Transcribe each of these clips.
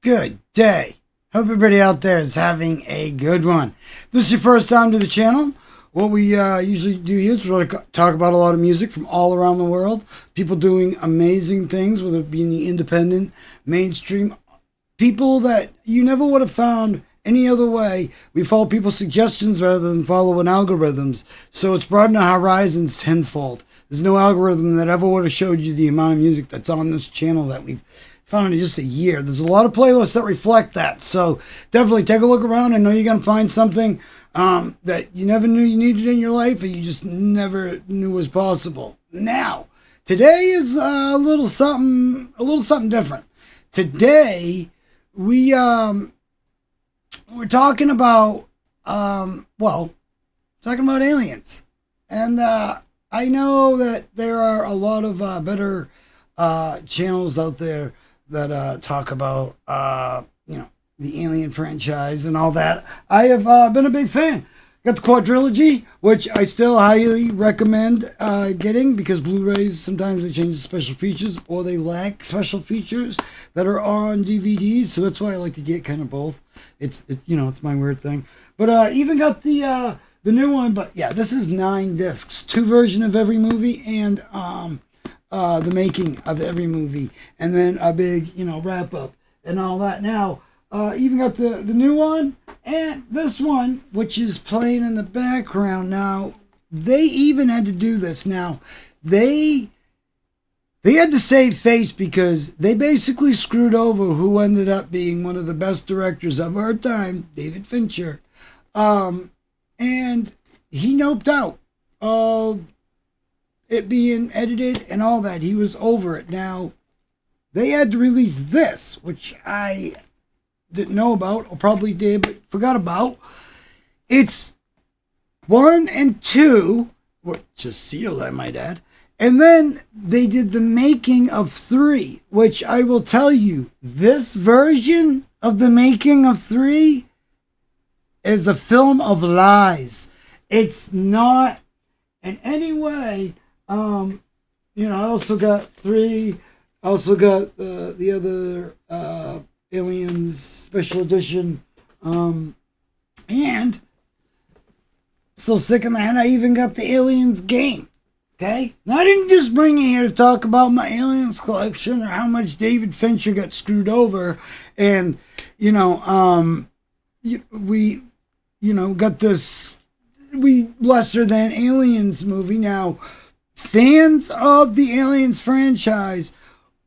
Good day. Hope everybody out there is having a good one. If this is your first time to the channel, what we usually do here is we talk about a lot of music from all around the world. People doing amazing things, whether it be in the independent, mainstream, people that you never would have found any other way. We follow people's suggestions rather than following algorithms. So it's broadened our horizons tenfold. There's no algorithm that ever would have showed you the amount of music that's on this channel that we've found in just a year. There's a lot of playlists that reflect that. So definitely take a look around. I know you're going to find something that you never knew you needed in your life, or you just never knew was possible. Now, today is a little something different. Today, we're talking about, talking about aliens. And I know that there are a lot of better channels out there that talk about, the Alien franchise and all that. I have been a big fan. Got the quadrilogy, which I still highly recommend getting, because Blu-rays, sometimes they change the special features or they lack special features that are on DVDs. So that's why I like to get kind of both. It's my weird thing. But even got the new one. But yeah, this is 9 discs, 2 versions of every movie, and the making of every movie, and then a big wrap up and all that. Now even got the new one and this one, which is playing in the background. Now they even had to do this. Now they had to save face, because they basically screwed over who ended up being one of the best directors of our time, David Fincher, and he noped out it being edited and all that. He was over it. Now they had to release this, which I didn't know about, or probably did but forgot about. It's 1 and 2, which is sealed, I might add, and then they did the making of 3, which I will tell you, this version of the making of 3 is a film of lies. It's not in any way. I also got 3. I also got the other Aliens Special Edition. And so sick in the head, I even got the Aliens game. Okay? Now, I didn't just bring you here to talk about my Aliens collection or how much David Fincher got screwed over. And, we got this lesser than Aliens movie. Now, fans of the Aliens franchise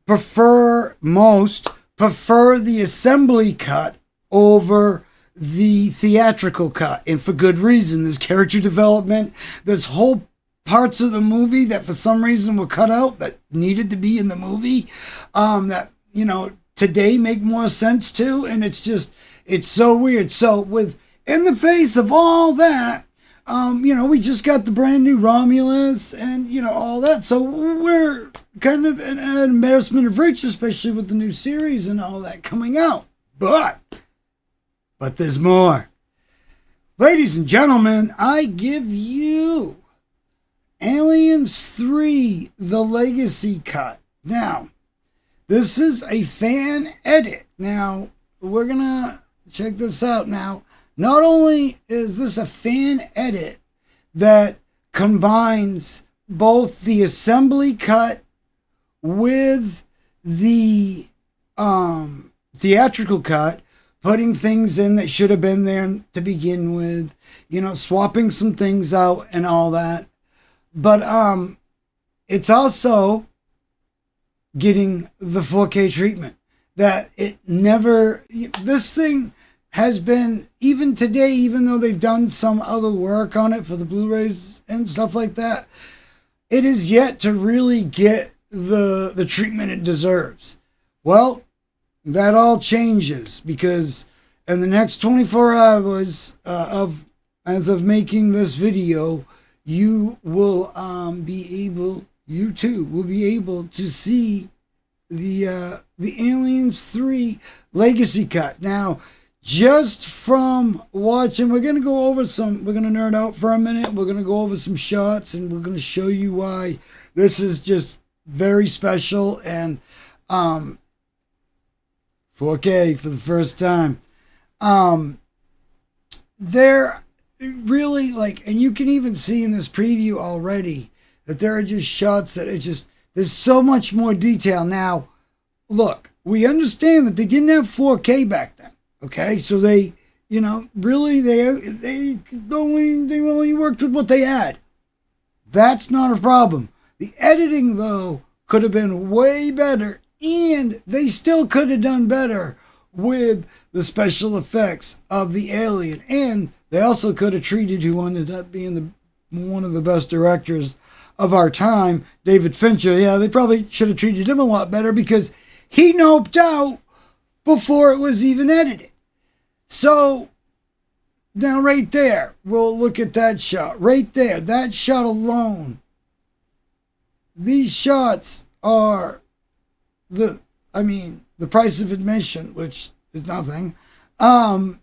prefer the assembly cut over the theatrical cut, and for good reason. There's character development. There's whole parts of the movie that for some reason were cut out that needed to be in the movie, that today make more sense too. And it's so weird. So in the face of all that, we just got the brand new Romulus and, all that. So we're kind of an embarrassment of riches, especially with the new series and all that coming out. But there's more. Ladies and gentlemen, I give you Aliens 3, The Legacy Cut. Now, this is a fan edit. Now, we're going to check this out now. Not only is this a fan edit that combines both the assembly cut with the theatrical cut, putting things in that should have been there to begin with, swapping some things out and all that. But it's also getting the 4K treatment that it never, this thing has been, even today, even though they've done some other work on it for the Blu-rays and stuff like that, it is yet to really get the treatment it deserves. Well, that all changes, because in the next 24 hours as of making this video, you will you too will be able to see the Aliens 3 Legacy Cut. Now, just from watching, we're going to nerd out for a minute. We're going to go over some shots, and we're going to show you why this is just very special. And 4K for the first time. They're really like, and you can even see in this preview already that there are just shots that it just, there's so much more detail. Now, look, we understand that they didn't have 4K back then. Okay, so they, really they only worked with what they had. That's not a problem. The editing though could have been way better, and they still could have done better with the special effects of the alien, and they also could have treated who ended up being one of the best directors of our time, David Fincher. Yeah, they probably should have treated him a lot better because he noped out before it was even edited. So now right there, we'll look at that shot right there. That shot alone. These shots are the price of admission, which is nothing. Like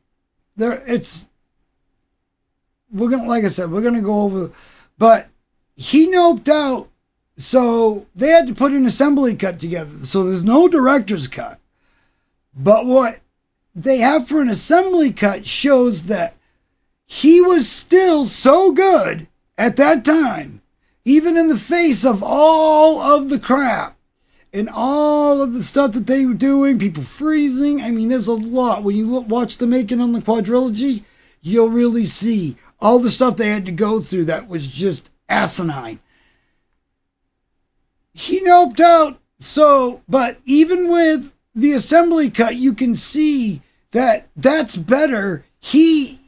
I said, we're gonna go over, but he noped out, so they had to put an assembly cut together. So there's no director's cut, but what they have for an assembly cut shows that he was still so good at that time, even in the face of all of the crap and all of the stuff that they were doing, people freezing. I mean, there's a lot. When you watch the making on the quadrilogy, you'll really see all the stuff they had to go through that was just asinine. He noped out, but even with the assembly cut, you can see that that's better. His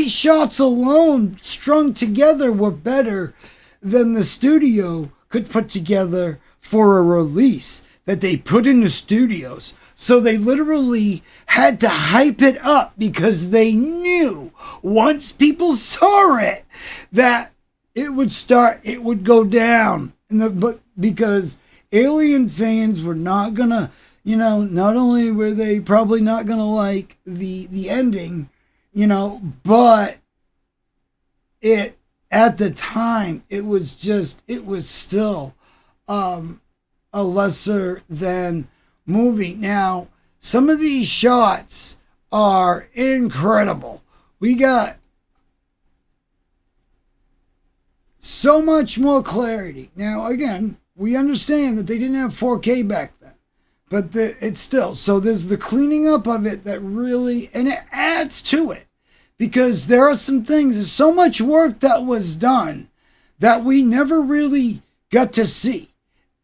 shots alone strung together were better than the studio could put together for a release that they put in the studios. So they literally had to hype it up because they knew once people saw it that it would go down. But because Alien fans were not gonna, not only were they probably not gonna like the ending, but it at the time it was still a lesser than movie. Now, some of these shots are incredible. We got so much more clarity. Now, again, we understand that they didn't have 4K back then, but it's still, so there's the cleaning up of it that really, and it adds to it because there are some things, there's so much work that was done that we never really got to see.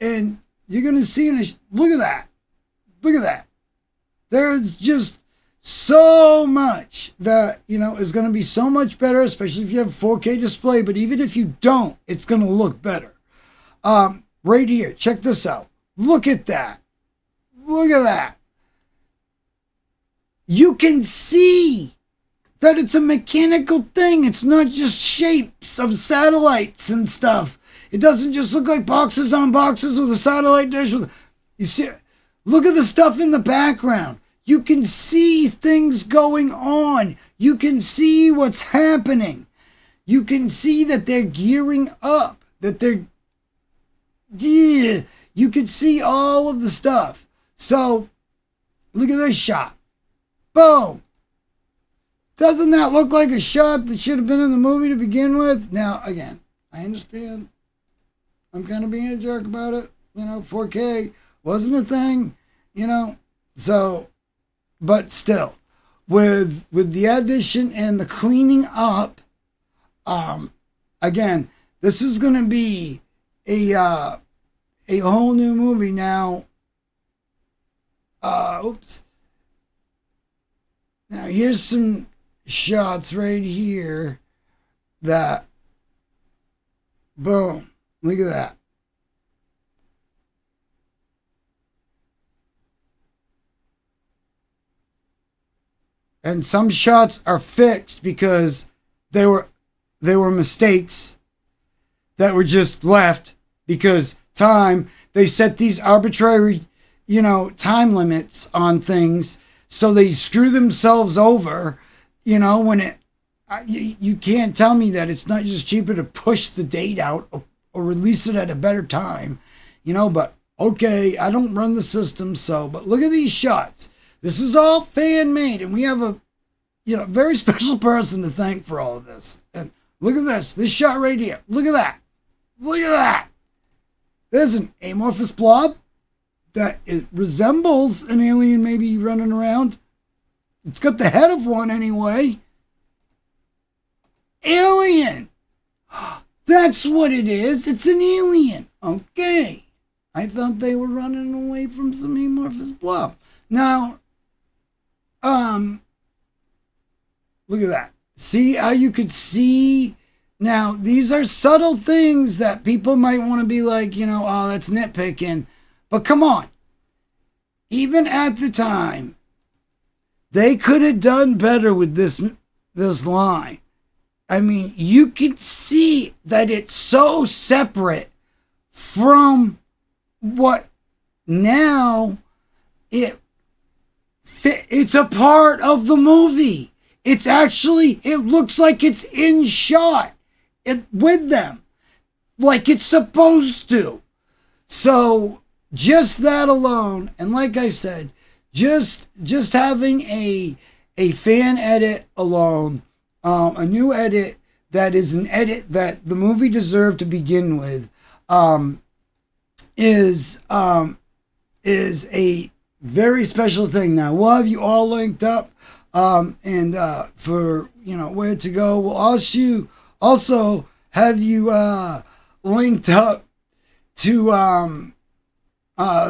And you're going to see, look at that. There's just so much that, is going to be so much better, especially if you have a 4K display. But even if you don't, it's going to look better. Right here, check this out. Look at that. Look at that. You can see that it's a mechanical thing. It's not just shapes of satellites and stuff. It doesn't just look like boxes on boxes with a satellite dish. You see, look at the stuff in the background. You can see things going on. You can see what's happening. You can see that they're gearing up. You can see all of the stuff. So, look at this shot. Boom. Doesn't that look like a shot that should have been in the movie to begin with? Now, again, I understand. I'm kind of being a jerk about it. 4K wasn't a thing, So, but still, with the addition and the cleaning up, again, this is going to be a whole new movie now. Oops. Now, here's some shots right here that, boom. Look at that. And some shots are fixed because they were mistakes that were just left because they set these arbitrary, time limits on things. So they screw themselves over, when you can't tell me that it's not just cheaper to push the date out or release it at a better time, but Okay, I don't run the system, but look at these shots. This is all fan made, and we have a very special person to thank for all of this. And look at this shot right here. Look at that. Look at that. There's an amorphous blob that it resembles an alien maybe running around. It's got the head of one anyway. Alien. That's what it is. It's an alien. Okay. I thought they were running away from some amorphous blob. Now, look at that. See how you could see? Now, these are subtle things that people might want to be like, oh, that's nitpicking. But come on. Even at the time, they could have done better with this line. I mean, you could see that it's so separate from what now it's a part of the movie. It looks like it's in shot with them, like it's supposed to. So just that alone, and like I said, just having a fan edit alone, a new edit that is an edit that the movie deserved to begin with, is a very special thing. Now we'll have you all linked up, and for where to go. We'll also have you linked up to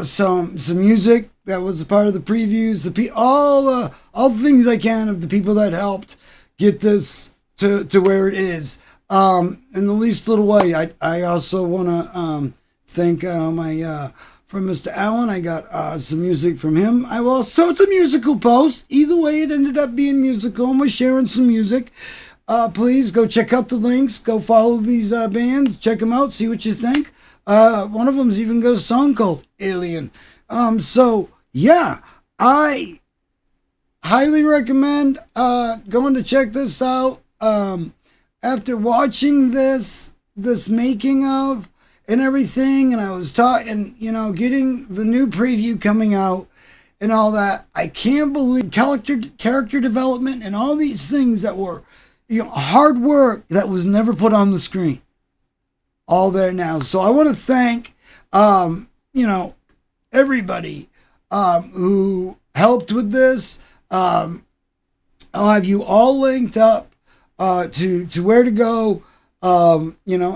some music that was a part of the previews. All the things I can of the people that helped get this to where it is. In the least little way, I also want to thank my from Mr. Allen. I got some music from him. So it's a musical post. Either way, it ended up being musical, and we're sharing some music. Please go check out the links. Go follow these bands. Check them out. See what you think. One of them's even got a song called Alien. So yeah, I highly recommend going to check this out. After watching this making of and everything, and I was talking, getting the new preview coming out and all that, I can't believe character development and all these things that were, hard work that was never put on the screen. All there now. So I want to thank, everybody who helped with this. I'll have you all linked up to where to go. And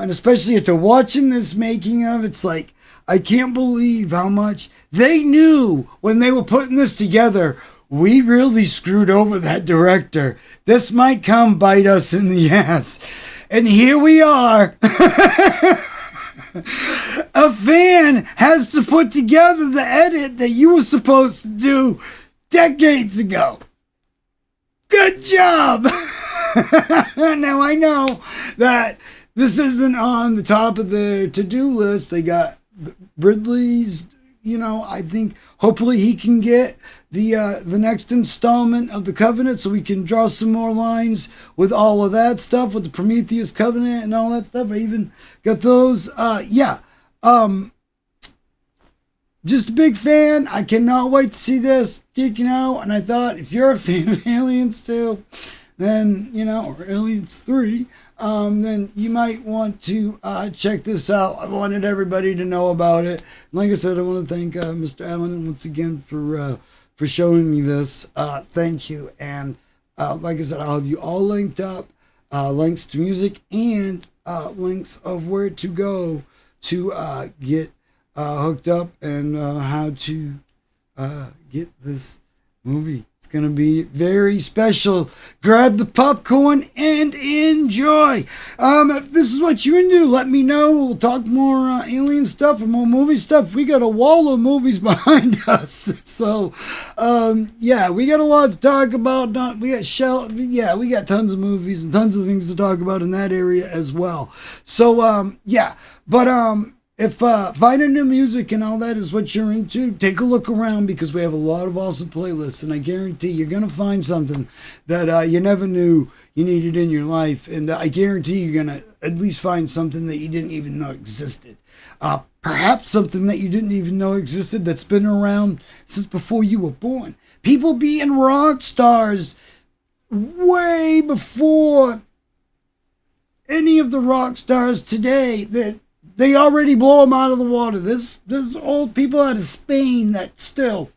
especially after watching this making of, it's like, I can't believe how much they knew when they were putting this together. We really screwed over that director. This might come bite us in the ass. And here we are. A fan has to put together the edit that you were supposed to do decades ago. Good job. Now I know that this isn't on the top of their to-do list. They got Ridley's, I think hopefully he can get the next installment of the Covenant so we can draw some more lines with all of that stuff, with the Prometheus Covenant and all that stuff. I even got those. Just a big fan. I cannot wait to see this geeking out. And I thought, if you're a fan of Aliens 2, then, or Aliens 3, then you might want to check this out. I wanted everybody to know about it. Like I said, I want to thank Mr. Allen once again for showing me this. Thank you. And like I said, I'll have you all linked up, links to music and links of where to go to get hooked up and how to get this movie. It's going to be very special. Grab the popcorn and enjoy. If this is what you're into, let me know. We'll talk more alien stuff and more movie stuff. We got a wall of movies behind us. So, we got a lot to talk about. We got tons of movies and tons of things to talk about in that area as well. So, if finding new music and all that is what you're into, take a look around, because we have a lot of awesome playlists, and I guarantee you're going to find something that you never knew you needed in your life, and I guarantee you're going to at least find something that you didn't even know existed. Perhaps something that you didn't even know existed that's been around since before you were born. People being rock stars way before any of the rock stars today, that they already blow them out of the water. There's old people out of Spain that still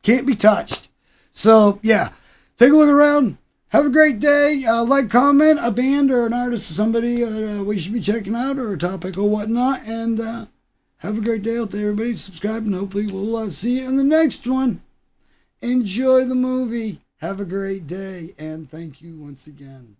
can't be touched. So yeah, take a look around. Have a great day. Like, comment a band or an artist or somebody we should be checking out, or a topic or whatnot. And have a great day out there, everybody. Subscribe, and hopefully we'll see you in the next one. Enjoy the movie. Have a great day, and thank you once again.